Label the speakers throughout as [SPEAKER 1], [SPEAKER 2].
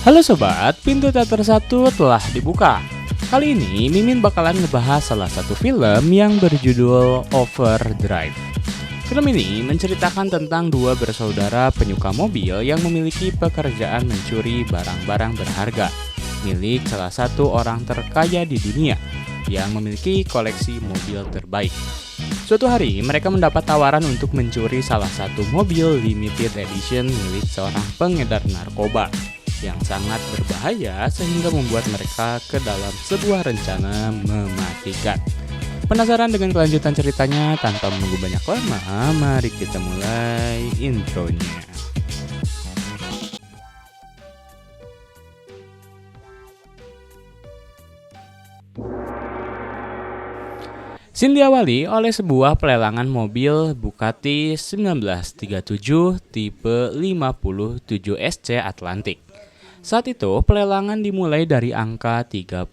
[SPEAKER 1] Halo sobat, pintu teater 1 telah dibuka. Kali ini Mimin bakalan ngebahas salah satu film yang berjudul Overdrive. Film ini menceritakan tentang dua bersaudara penyuka mobil yang memiliki pekerjaan mencuri barang-barang berharga milik salah satu orang terkaya di dunia yang memiliki koleksi mobil terbaik. Suatu hari mereka mendapat tawaran untuk mencuri salah satu mobil limited edition milik seorang pengedar narkoba yang sangat berbahaya sehingga membuat mereka ke dalam sebuah rencana mematikan. Penasaran dengan kelanjutan ceritanya? Tanpa menunggu banyak lama, mari kita mulai intronya. Scene diawali oleh sebuah pelelangan mobil Bugatti 1937 tipe 57 SC Atlantic. Saat itu pelelangan dimulai dari angka 32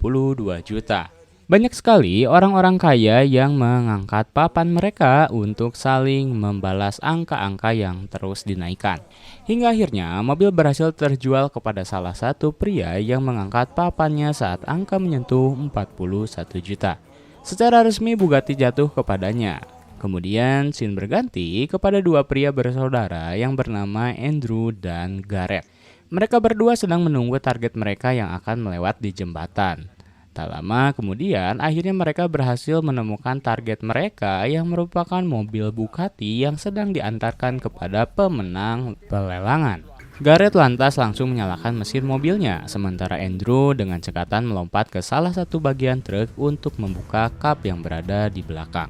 [SPEAKER 1] juta. Banyak sekali orang-orang kaya yang mengangkat papan mereka untuk saling membalas angka-angka yang terus dinaikkan. Hingga akhirnya mobil berhasil terjual kepada salah satu pria yang mengangkat papannya saat angka menyentuh 41 juta. Secara resmi Bugatti jatuh kepadanya. Kemudian scene berganti kepada dua pria bersaudara yang bernama Andrew dan Gareth. Mereka berdua sedang menunggu target mereka yang akan melewat di jembatan. Tak lama kemudian akhirnya mereka berhasil menemukan target mereka yang merupakan mobil Bugatti yang sedang diantarkan kepada pemenang pelelangan. Gareth lantas langsung menyalakan mesin mobilnya, sementara Andrew dengan cekatan melompat ke salah satu bagian truk untuk membuka kap yang berada di belakang.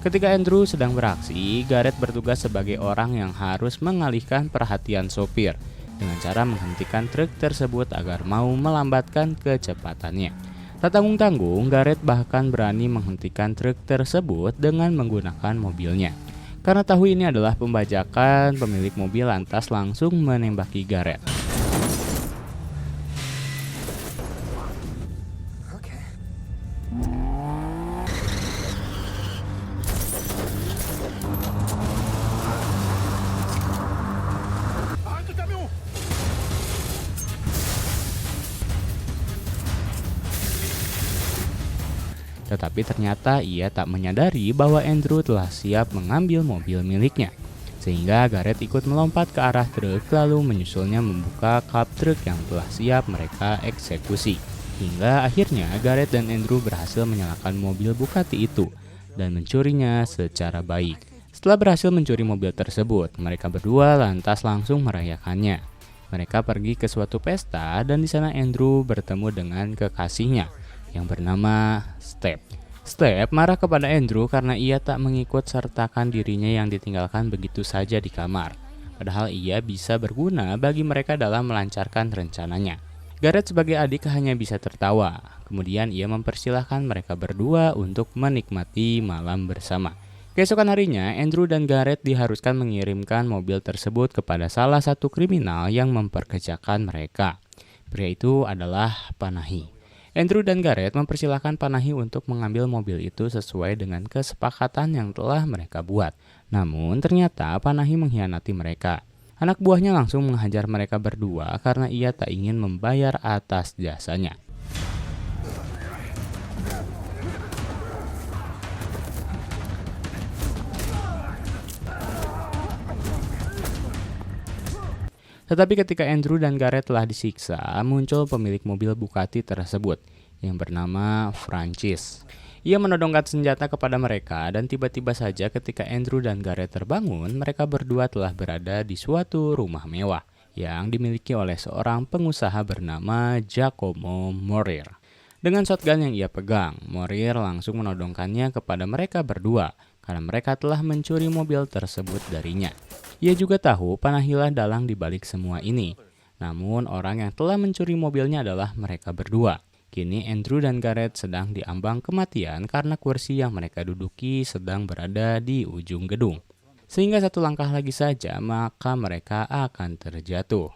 [SPEAKER 1] Ketika Andrew sedang beraksi, Gareth bertugas sebagai orang yang harus mengalihkan perhatian sopir dengan cara menghentikan truk tersebut agar mau melambatkan kecepatannya. Tak tanggung-tanggung, Gareth bahkan berani menghentikan truk tersebut dengan menggunakan mobilnya. Karena tahu ini adalah pembajakan, pemilik mobil lantas langsung menembaki Gareth. Tetapi ternyata ia tak menyadari bahwa Andrew telah siap mengambil mobil miliknya. Sehingga Gareth ikut melompat ke arah truk lalu menyusulnya membuka kap truk yang telah siap mereka eksekusi. Hingga akhirnya Gareth dan Andrew berhasil menyalakan mobil Bugatti itu dan mencurinya secara baik. Setelah berhasil mencuri mobil tersebut, mereka berdua lantas langsung merayakannya. Mereka pergi ke suatu pesta dan di sana Andrew bertemu dengan kekasihnya yang bernama Step. Step marah kepada Andrew karena ia tak mengikut sertakan dirinya yang ditinggalkan begitu saja di kamar. Padahal ia bisa berguna bagi mereka dalam melancarkan rencananya. Gareth sebagai adik hanya bisa tertawa. Kemudian ia mempersilahkan mereka berdua untuk menikmati malam bersama. Keesokan harinya, Andrew dan Gareth diharuskan mengirimkan mobil tersebut kepada salah satu kriminal yang memperkerjakan mereka. Pria itu adalah Panahi. Andrew dan Gareth mempersilahkan Panahi untuk mengambil mobil itu sesuai dengan kesepakatan yang telah mereka buat. Namun ternyata Panahi mengkhianati mereka. Anak buahnya langsung menghajar mereka berdua karena ia tak ingin membayar atas jasanya. Tetapi ketika Andrew dan Gareth telah disiksa, muncul pemilik mobil Bugatti tersebut yang bernama Francis. Ia menodongkan senjata kepada mereka dan tiba-tiba saja ketika Andrew dan Gareth terbangun, mereka berdua telah berada di suatu rumah mewah yang dimiliki oleh seorang pengusaha bernama Giacomo Morier. Dengan shotgun yang ia pegang, Morier langsung menodongkannya kepada mereka berdua karena mereka telah mencuri mobil tersebut darinya. Ia juga tahu Panahilah dalang di balik semua ini. Namun orang yang telah mencuri mobilnya adalah mereka berdua. Kini Andrew dan Gareth sedang diambang kematian karena kursi yang mereka duduki sedang berada di ujung gedung. Sehingga satu langkah lagi saja maka mereka akan terjatuh.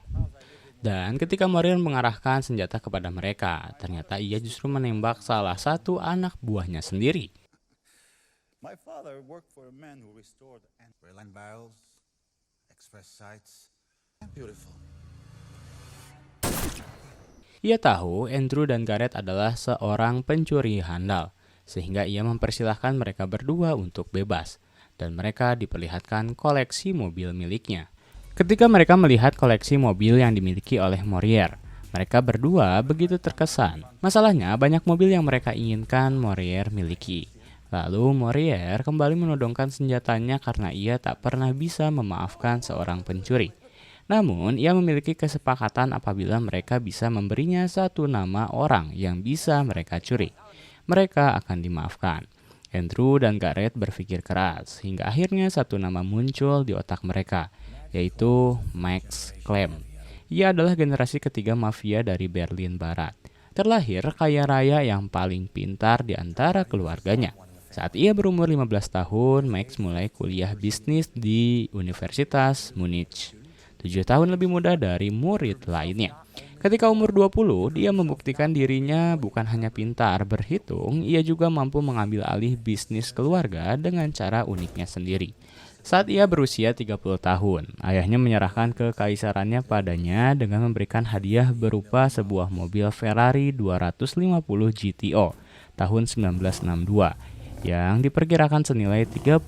[SPEAKER 1] Dan ketika Morier mengarahkan senjata kepada mereka, ternyata ia justru menembak salah satu anak buahnya sendiri.
[SPEAKER 2] My father worked for a man who restored airline barrels, express sites, Beautiful.
[SPEAKER 1] Ia tahu Andrew dan Gareth adalah seorang pencuri handal, sehingga ia mempersilahkan mereka berdua untuk bebas, dan mereka diperlihatkan koleksi mobil miliknya. Ketika mereka melihat koleksi mobil yang dimiliki oleh Morier, mereka berdua begitu terkesan. Masalahnya, banyak mobil yang mereka inginkan Morier miliki. Lalu Morier kembali menodongkan senjatanya karena ia tak pernah bisa memaafkan seorang pencuri. Namun, ia memiliki kesepakatan apabila mereka bisa memberinya satu nama orang yang bisa mereka curi. Mereka akan dimaafkan. Andrew dan Gareth berpikir keras, hingga akhirnya satu nama muncul di otak mereka, yaitu Max Clem. Ia adalah generasi ketiga mafia dari Berlin Barat. Terlahir kaya raya yang paling pintar di antara keluarganya. Saat ia berumur 15 tahun, Max mulai kuliah bisnis di Universitas Munich. 7 tahun lebih muda dari murid lainnya. Ketika umur 20, dia membuktikan dirinya bukan hanya pintar berhitung, ia juga mampu mengambil alih bisnis keluarga dengan cara uniknya sendiri. Saat ia berusia 30 tahun, ayahnya menyerahkan kekaisarannya padanya dengan memberikan hadiah berupa sebuah mobil Ferrari 250 GTO tahun 1962 yang diperkirakan senilai 38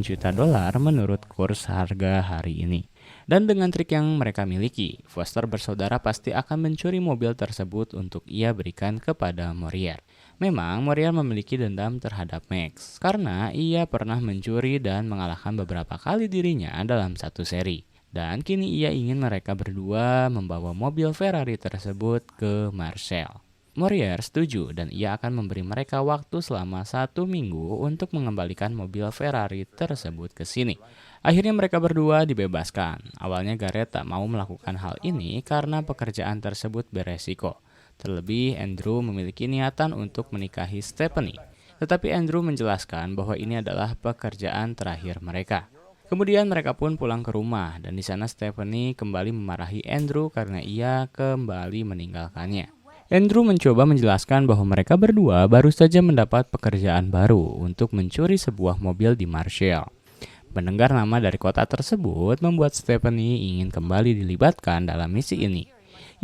[SPEAKER 1] juta dolar menurut kurs harga hari ini. Dan dengan trik yang mereka miliki, Foster bersaudara pasti akan mencuri mobil tersebut untuk ia berikan kepada Morier. Memang Morier memiliki dendam terhadap Max, karena ia pernah mencuri dan mengalahkan beberapa kali dirinya dalam satu seri. Dan kini ia ingin mereka berdua membawa mobil Ferrari tersebut ke Marseille. Morier setuju dan ia akan memberi mereka waktu selama 1 minggu untuk mengembalikan mobil Ferrari tersebut ke sini. Akhirnya mereka berdua dibebaskan. Awalnya Gareth tak mau melakukan hal ini karena pekerjaan tersebut beresiko. Terlebih Andrew memiliki niatan untuk menikahi Stephanie. Tetapi Andrew menjelaskan bahwa ini adalah pekerjaan terakhir mereka. Kemudian mereka pun pulang ke rumah dan di sana Stephanie kembali memarahi Andrew karena ia kembali meninggalkannya. Andrew mencoba menjelaskan bahwa mereka berdua baru saja mendapat pekerjaan baru untuk mencuri sebuah mobil di Marseille. Mendengar nama dari kota tersebut membuat Stephanie ingin kembali dilibatkan dalam misi ini.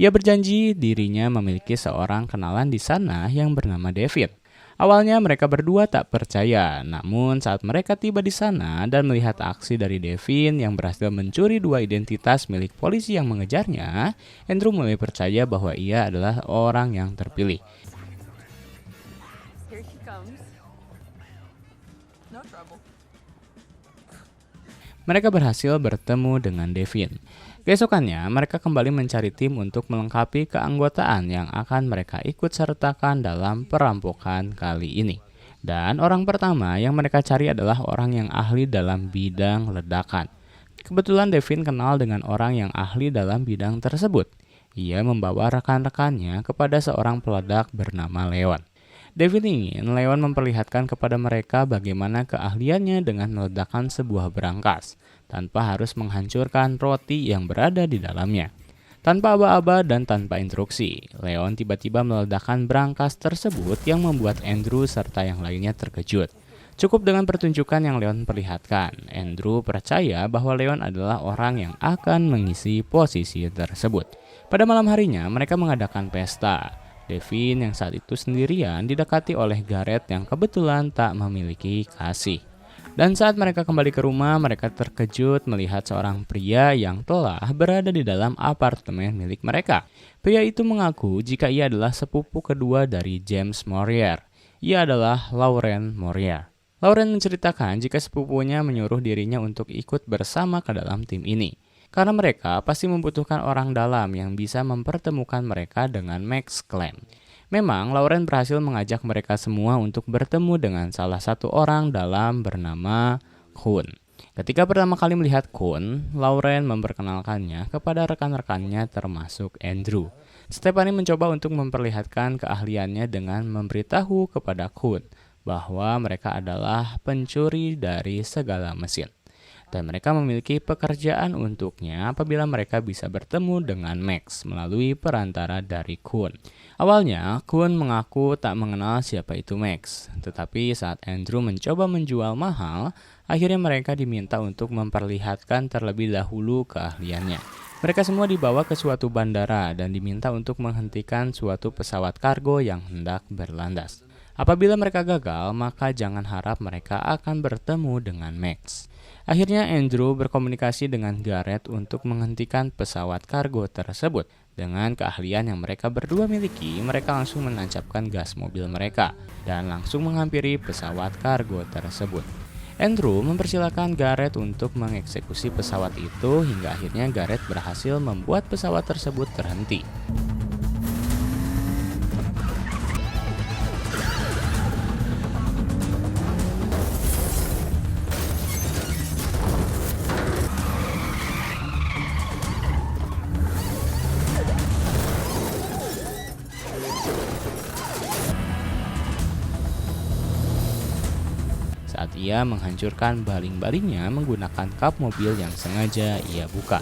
[SPEAKER 1] Ia berjanji dirinya memiliki seorang kenalan di sana yang bernama David. Awalnya mereka berdua tak percaya, namun saat mereka tiba di sana dan melihat aksi dari Devin yang berhasil mencuri 2 identitas milik polisi yang mengejarnya, Andrew mulai percaya bahwa ia adalah orang yang terpilih.
[SPEAKER 3] Here she comes. No trouble.
[SPEAKER 1] Mereka berhasil bertemu dengan Devin. Keesokannya, mereka kembali mencari tim untuk melengkapi keanggotaan yang akan mereka ikut sertakan dalam perampokan kali ini. Dan orang pertama yang mereka cari adalah orang yang ahli dalam bidang ledakan. Kebetulan Devin kenal dengan orang yang ahli dalam bidang tersebut. Ia membawa rekan-rekannya kepada seorang peledak bernama Leon. Devin ingin Leon memperlihatkan kepada mereka bagaimana keahliannya dengan meledakkan sebuah berangkas tanpa harus menghancurkan roti yang berada di dalamnya. Tanpa aba-aba dan tanpa instruksi, Leon tiba-tiba meledakkan berangkas tersebut yang membuat Andrew serta yang lainnya terkejut. Cukup dengan pertunjukan yang Leon perlihatkan, Andrew percaya bahwa Leon adalah orang yang akan mengisi posisi tersebut. Pada malam harinya, mereka mengadakan pesta. Devin yang saat itu sendirian didekati oleh Gareth yang kebetulan tak memiliki kasih. Dan saat mereka kembali ke rumah, mereka terkejut melihat seorang pria yang telah berada di dalam apartemen milik mereka. Pria itu mengaku jika ia adalah sepupu kedua dari James Morier. Ia adalah Lauren Morier. Lauren menceritakan jika sepupunya menyuruh dirinya untuk ikut bersama ke dalam tim ini. Karena mereka pasti membutuhkan orang dalam yang bisa mempertemukan mereka dengan Max Clem. Memang Lauren berhasil mengajak mereka semua untuk bertemu dengan salah satu orang dalam bernama Kuhn. Ketika pertama kali melihat Kuhn, Lauren memperkenalkannya kepada rekan-rekannya termasuk Andrew. Stephanie mencoba untuk memperlihatkan keahliannya dengan memberitahu kepada Kuhn bahwa mereka adalah pencuri dari segala mesin. Dan mereka memiliki pekerjaan untuknya apabila mereka bisa bertemu dengan Max melalui perantara dari Kuhn. Awalnya, Kuhn mengaku tak mengenal siapa itu Max, tetapi saat Andrew mencoba menjual mahal, akhirnya mereka diminta untuk memperlihatkan terlebih dahulu keahliannya. Mereka semua dibawa ke suatu bandara dan diminta untuk menghentikan suatu pesawat kargo yang hendak berlandas. Apabila mereka gagal, maka jangan harap mereka akan bertemu dengan Max. Akhirnya Andrew berkomunikasi dengan Garrett untuk menghentikan pesawat kargo tersebut. Dengan keahlian yang mereka berdua miliki, mereka langsung menancapkan gas mobil mereka dan langsung menghampiri pesawat kargo tersebut. Andrew mempersilahkan Garrett untuk mengeksekusi pesawat itu hingga akhirnya Garrett berhasil membuat pesawat tersebut terhenti. Saat ia menghancurkan baling-balingnya menggunakan kap mobil yang sengaja ia buka.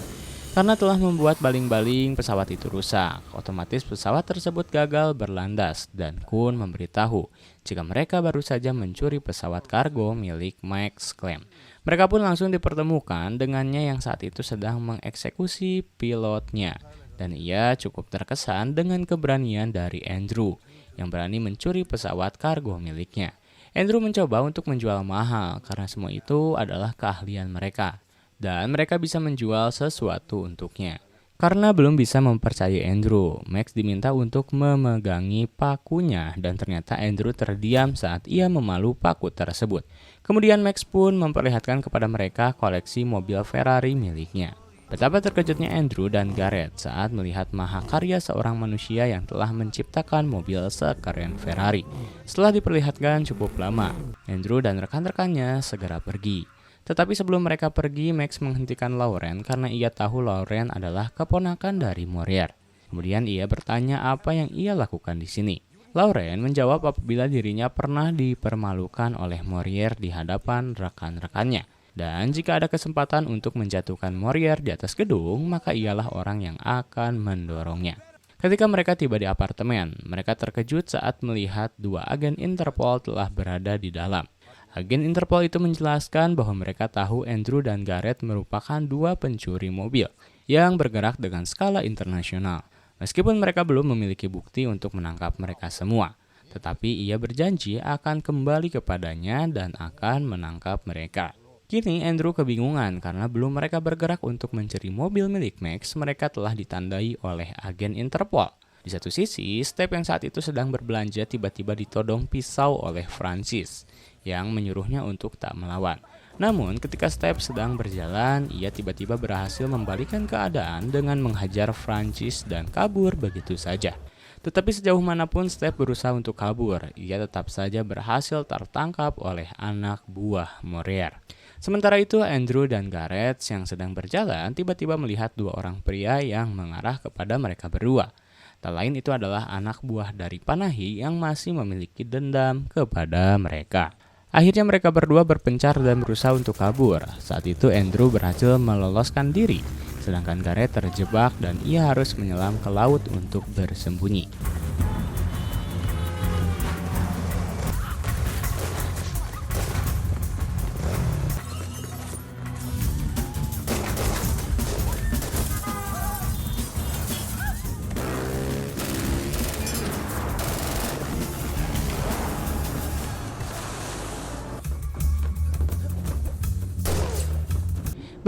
[SPEAKER 1] Karena telah membuat baling-baling pesawat itu rusak, otomatis pesawat tersebut gagal berlandas dan Kun memberitahu jika mereka baru saja mencuri pesawat kargo milik Max Clem. Mereka pun langsung dipertemukan dengannya yang saat itu sedang mengeksekusi pilotnya. Dan ia cukup terkesan dengan keberanian dari Andrew yang berani mencuri pesawat kargo miliknya. Andrew mencoba untuk menjual mahal karena semua itu adalah keahlian mereka dan mereka bisa menjual sesuatu untuknya. Karena belum bisa mempercayai Andrew, Max diminta untuk memegangi pakunya dan ternyata Andrew terdiam saat ia memalu paku tersebut. Kemudian Max pun memperlihatkan kepada mereka koleksi mobil Ferrari miliknya. Betapa terkejutnya Andrew dan Garrett saat melihat mahakarya seorang manusia yang telah menciptakan mobil sekeren Ferrari. Setelah diperlihatkan cukup lama, Andrew dan rekan-rekannya segera pergi. Tetapi sebelum mereka pergi, Max menghentikan Lauren karena ia tahu Lauren adalah keponakan dari Morier. Kemudian ia bertanya apa yang ia lakukan di sini. Lauren menjawab apabila dirinya pernah dipermalukan oleh Morier di hadapan rekan-rekannya. Dan jika ada kesempatan untuk menjatuhkan Morier di atas gedung, maka ialah orang yang akan mendorongnya. Ketika mereka tiba di apartemen, mereka terkejut saat melihat dua agen Interpol telah berada di dalam. Agen Interpol itu menjelaskan bahwa mereka tahu Andrew dan Garrett merupakan dua pencuri mobil yang bergerak dengan skala internasional. Meskipun mereka belum memiliki bukti untuk menangkap mereka semua, tetapi ia berjanji akan kembali kepadanya dan akan menangkap mereka. Kini Andrew kebingungan karena belum mereka bergerak untuk mencuri mobil milik Max, mereka telah ditandai oleh agen Interpol. Di satu sisi, Step yang saat itu sedang berbelanja tiba-tiba ditodong pisau oleh Francis yang menyuruhnya untuk tak melawan. Namun ketika Step sedang berjalan, ia tiba-tiba berhasil membalikan keadaan dengan menghajar Francis dan kabur begitu saja. Tetapi sejauh manapun Step berusaha untuk kabur, ia tetap saja berhasil tertangkap oleh anak buah Morier. Sementara itu Andrew dan Garrett yang sedang berjalan tiba-tiba melihat dua orang pria yang mengarah kepada mereka berdua. Tak lain itu adalah anak buah dari Panahi yang masih memiliki dendam kepada mereka. Akhirnya mereka berdua berpencar dan berusaha untuk kabur. Saat itu Andrew berhasil meloloskan diri, sedangkan Garrett terjebak dan ia harus menyelam ke laut untuk bersembunyi.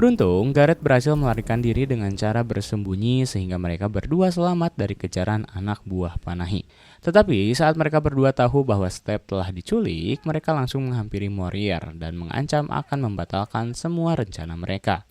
[SPEAKER 1] Beruntung, Garrett berhasil melarikan diri dengan cara bersembunyi sehingga mereka berdua selamat dari kejaran anak buah Panahi. Tetapi saat mereka berdua tahu bahwa Step telah diculik, mereka langsung menghampiri Morier dan mengancam akan membatalkan semua rencana mereka.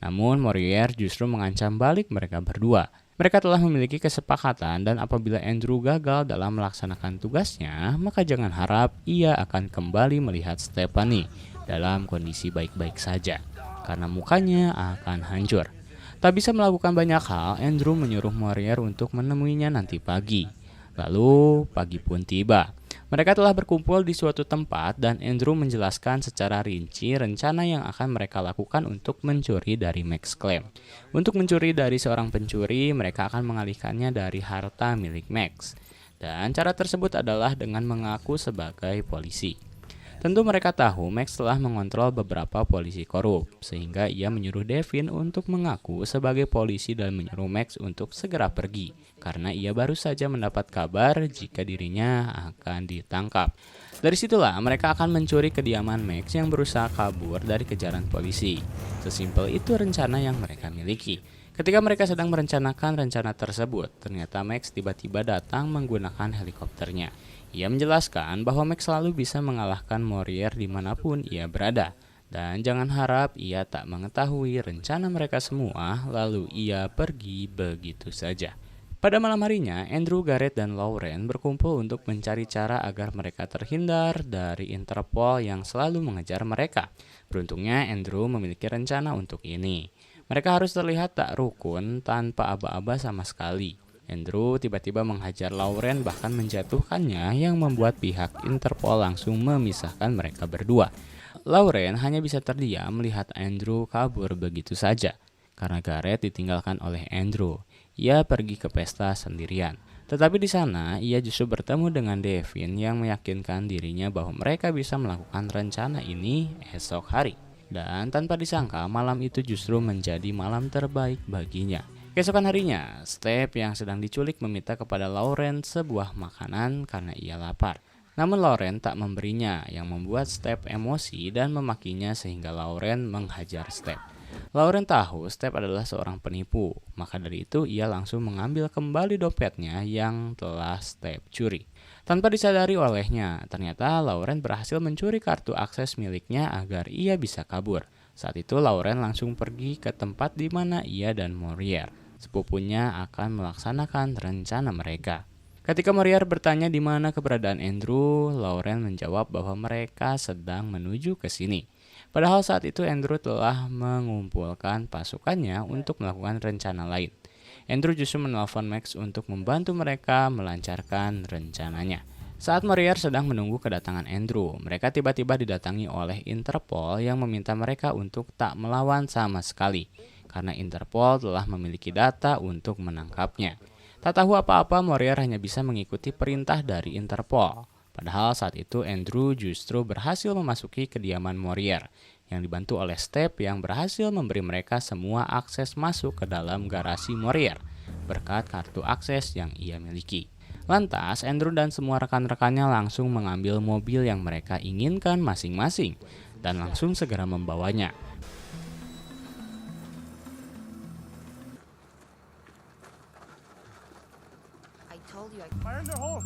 [SPEAKER 1] Namun Morier justru mengancam balik mereka berdua. Mereka telah memiliki kesepakatan dan apabila Andrew gagal dalam melaksanakan tugasnya, maka jangan harap ia akan kembali melihat Stephanie dalam kondisi baik-baik saja, karena mukanya akan hancur. Tak bisa melakukan banyak hal, Andrew menyuruh Morier untuk menemuinya nanti pagi. Lalu pagi pun tiba. Mereka telah berkumpul di suatu tempat dan Andrew menjelaskan secara rinci rencana yang akan mereka lakukan untuk mencuri dari Max Clem. Untuk mencuri dari seorang pencuri, mereka akan mengalihkannya dari harta milik Max. Dan cara tersebut adalah dengan mengaku sebagai polisi. Tentu mereka tahu Max telah mengontrol beberapa polisi korup, sehingga ia menyuruh Devin untuk mengaku sebagai polisi dan menyuruh Max untuk segera pergi, karena ia baru saja mendapat kabar jika dirinya akan ditangkap. Dari situlah mereka akan mencuri kediaman Max yang berusaha kabur dari kejaran polisi. Sesimpel itu rencana yang mereka miliki. Ketika mereka sedang merencanakan rencana tersebut, ternyata Max tiba-tiba datang menggunakan helikopternya. Ia menjelaskan bahwa Max selalu bisa mengalahkan Morier dimanapun ia berada. Dan jangan harap ia tak mengetahui rencana mereka semua, lalu ia pergi begitu saja. Pada malam harinya, Andrew, Garrett, dan Lauren berkumpul untuk mencari cara agar mereka terhindar dari Interpol yang selalu mengejar mereka. Beruntungnya, Andrew memiliki rencana untuk ini. Mereka harus terlihat tak rukun tanpa aba-aba sama sekali. Andrew tiba-tiba menghajar Lauren bahkan menjatuhkannya yang membuat pihak Interpol langsung memisahkan mereka berdua. Lauren hanya bisa terdiam melihat Andrew kabur begitu saja. Karena Garrett ditinggalkan oleh Andrew, ia pergi ke pesta sendirian. Tetapi di sana ia justru bertemu dengan Devin yang meyakinkan dirinya bahwa mereka bisa melakukan rencana ini esok hari. Dan tanpa disangka malam itu justru menjadi malam terbaik baginya. Keesokan harinya, Step yang sedang diculik meminta kepada Lauren sebuah makanan karena ia lapar. Namun Lauren tak memberinya, yang membuat Step emosi dan memakinya sehingga Lauren menghajar Step. Lauren tahu Step adalah seorang penipu, maka dari itu ia langsung mengambil kembali dompetnya yang telah Step curi. Tanpa disadari olehnya, ternyata Lauren berhasil mencuri kartu akses miliknya agar ia bisa kabur. Saat itu Lauren langsung pergi ke tempat di mana ia dan Morier, sepupunya, akan melaksanakan rencana mereka. Ketika Morier bertanya di mana keberadaan Andrew, Lauren menjawab bahwa mereka sedang menuju ke sini. Padahal saat itu Andrew telah mengumpulkan pasukannya untuk melakukan rencana lain. Andrew justru menelpon Max untuk membantu mereka melancarkan rencananya. Saat Morier sedang menunggu kedatangan Andrew, mereka tiba-tiba didatangi oleh Interpol yang meminta mereka untuk tak melawan sama sekali, karena Interpol telah memiliki data untuk menangkapnya. Tak tahu apa-apa, Morier hanya bisa mengikuti perintah dari Interpol. Padahal saat itu Andrew justru berhasil memasuki kediaman Morier, yang dibantu oleh Step yang berhasil memberi mereka semua akses masuk ke dalam garasi Morier, berkat kartu akses yang ia miliki. Lantas, Andrew dan semua rekan-rekannya langsung mengambil mobil yang mereka inginkan masing-masing, dan langsung segera membawanya.
[SPEAKER 3] I told you
[SPEAKER 2] Fire in the hole!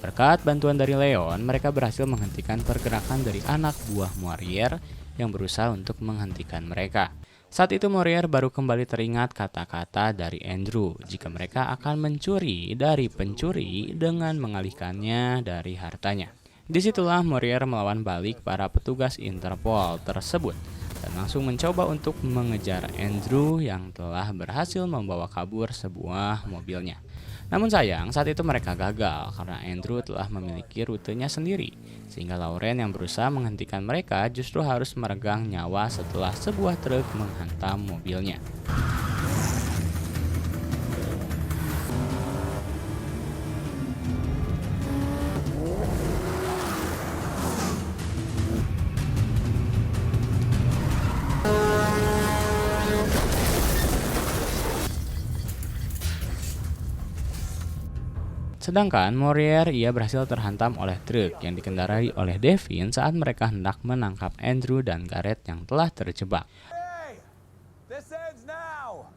[SPEAKER 1] Berkat bantuan dari Leon, mereka berhasil menghentikan pergerakan dari anak buah Morier yang berusaha untuk menghentikan mereka. Saat itu Morier baru kembali teringat kata-kata dari Andrew jika mereka akan mencuri dari pencuri dengan mengalihkannya dari hartanya. Disitulah Morier melawan balik para petugas Interpol tersebut dan langsung mencoba untuk mengejar Andrew yang telah berhasil membawa kabur sebuah mobilnya. Namun sayang, saat itu mereka gagal karena Andrew telah memiliki rutenya sendiri, sehingga Lauren yang berusaha menghentikan mereka justru harus meregang nyawa setelah sebuah truk menghantam mobilnya. Sedangkan Morier ia berhasil terhantam oleh truk yang dikendarai oleh Devin saat mereka hendak menangkap Andrew dan Garrett yang telah terjebak.
[SPEAKER 2] Hey! This ends now!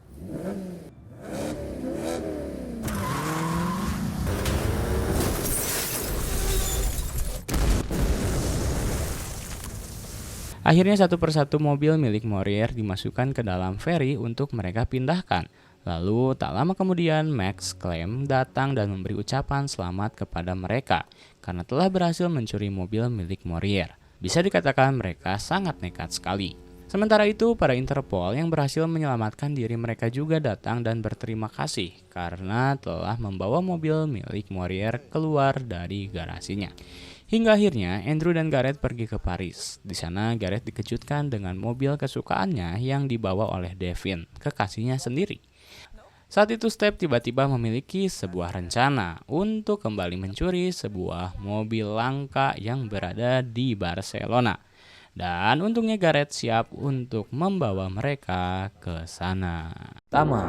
[SPEAKER 1] Akhirnya satu persatu mobil milik Morier dimasukkan ke dalam ferry untuk mereka pindahkan. Lalu tak lama kemudian Max Clem datang dan memberi ucapan selamat kepada mereka karena telah berhasil mencuri mobil milik Morier. Bisa dikatakan mereka sangat nekat sekali. Sementara itu para Interpol yang berhasil menyelamatkan diri mereka juga datang dan berterima kasih karena telah membawa mobil milik Morier keluar dari garasinya. Hingga akhirnya Andrew dan Gareth pergi ke Paris. Di sana Gareth dikejutkan dengan mobil kesukaannya yang dibawa oleh Devin, kekasihnya sendiri. Saat itu Step tiba-tiba memiliki sebuah rencana untuk kembali mencuri sebuah mobil langka yang berada di Barcelona. Dan untungnya Gareth siap untuk membawa mereka ke sana. Pertama,